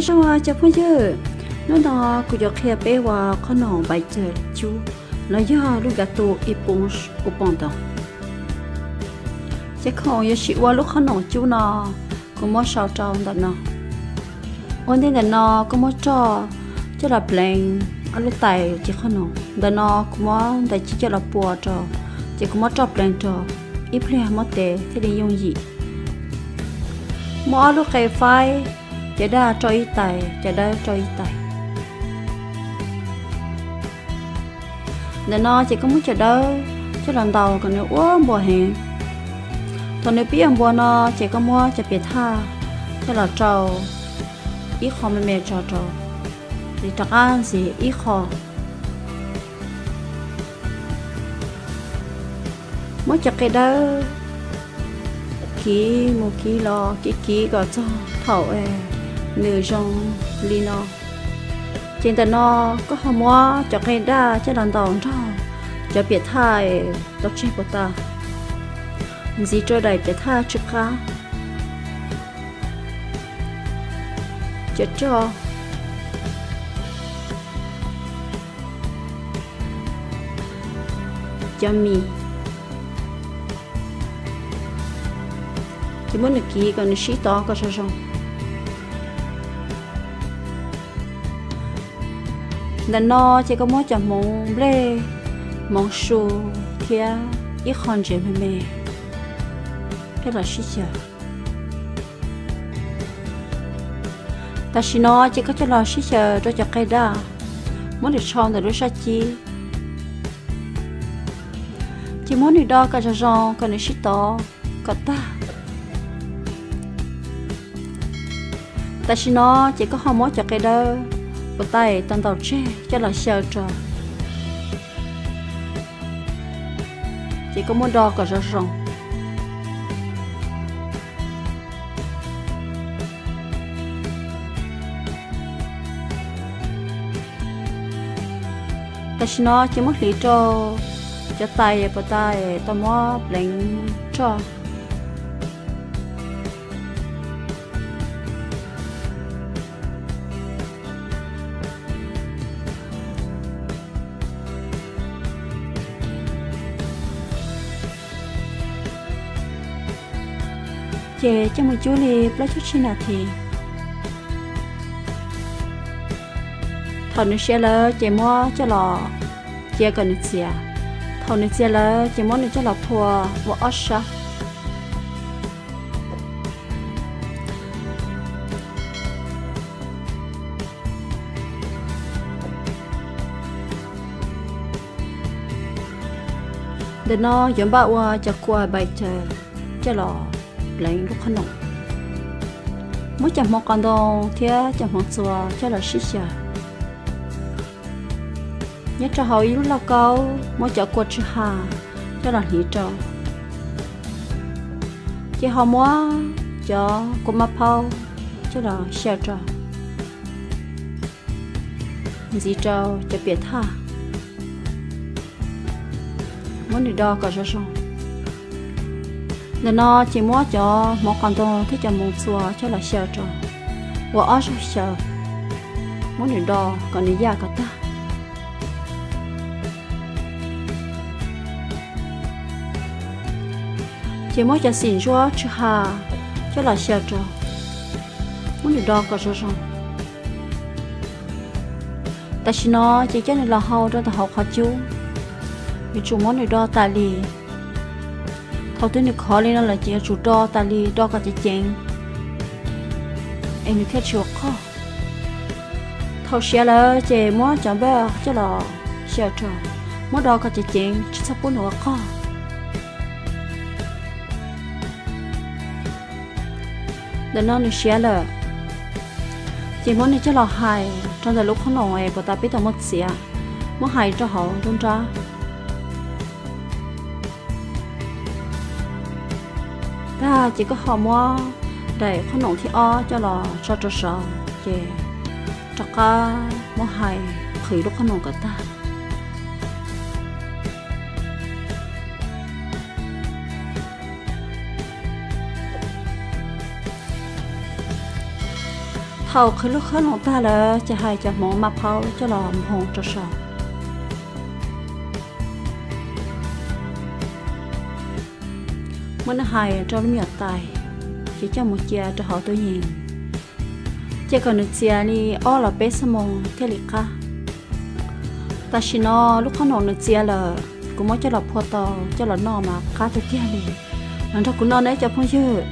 sao à cho phun chứ nó cứ cho khe bé và có nòng bài chơi chú là do lúc gạt tụ ít bún bún tàu chắc không giờ chị qua lúc có nòng chú nó cũng mất sao trong đó nó ôn đây là nó cũng mất cho là bèn ở lúc tài chỉ có nòng đó nó cũng mất tại chỉ cho là bùa cho chỉ cũng mất bèn cho ít bèn mất tệ thế đi dùng gì mỗi lúc cái phai chỉ đã cho ít tài chỉ đã cho ít tài để nó chỉ có muốn chờ đợi cho lần đầu còn nếu uống bùa hẹn còn nếu biết bùa nó chỉ có mua cho biệt tha cho là trâu ít khó mẹ mẹ trâu thì chắc ăn gì ít khó mới chặt cái đó kí một kí lo kí gọi cho thầu nửa trong lino trên tờ nó có hòm hoa cho cái đa cho lần đầu cho biệt thai tốt chơi của ta gì cho đầy biệt thai trước cá cho mì chỉ muốn được kỹ còn xí to có sao không lần nó chỉ có mỗi chấm mông lê mông su kia ít con chuyện mẹ cái là xí chờ ta xí nó chỉ có cho lo xí chờ cho cái đó muốn được chọn được lúc sao chỉ muốn đi đo cả cho rong còn được xí to cả ta xí nó chỉ có không mỗi cho cái đó bộ tay tận tàu tre cho là sờ trò chỉ có muốn đo cả cho rong ta xí nó chỉ mất lý cho tay bộ tay tao mua lạnh cho chè cho một chú li lấy chút xin nào thì thầu nước xe lỡ chè mua cho lò chè còn nước chè thầu nước xe lỡ chè mua nước cho lò phùa và ớt sa để nó giống bảo cho qua bài chờ cho lò lấy lúc khăn nồng mỗi chậm một con đồ thì chậm một xùa cho là xí xả nhất cho họ yếu là câu mỗi chợ quật chữ hà cho là lý trò chỉ họ mua cho cô mà phao cho là xả trò gì trò cho biệt tha muốn đi đo cả cho xong nó chỉ mua cho một con đồ thì cho một xùa cho là sờ trò và ở số sờ muốn đi đo còn đi ra cả ta chỉ mua cho xỉn chúa chứ hà cho là sờ trò muốn đi đo cả số xong ta chỉ nó chỉ cho nên là hậu cho ta học khó chú vì chúng muốn đi đo tài lì thầu tôi được khó lên là chỉ chủ đo ta li đo cả chỉ chén em được khét chuột khó thầu xe là chỉ mua chẳng bao cho là xe trò mua đo cả chỉ chén chỉ sắp bốn nữa khó để nó được xe là chỉ muốn đi cho là hài trong thời lúc không nổi của ta biết tao mất xe mất hài cho họ đúng ra ta chỉ có họ mua để không nổi thì cho là cho sợ chỉ cho cả mua hài khởi lúc không nổi cả ta thầu khơi lúc khơi lòng ta làจะให้จะหมอมาเผาจะหลอมหงจะสอบเมื่อหายจะไม่อยากตายchỉ cho một chia cho họ tôi nhìn chỉ còn được chia ni ó là bé sâm mông thế liệt cả ta chỉ nó lúcเขาnọ được chia là cũng mới cho là phô to cho là nọ mà cá cho kia đi anh ta cũng nọ đấy cho phong chưa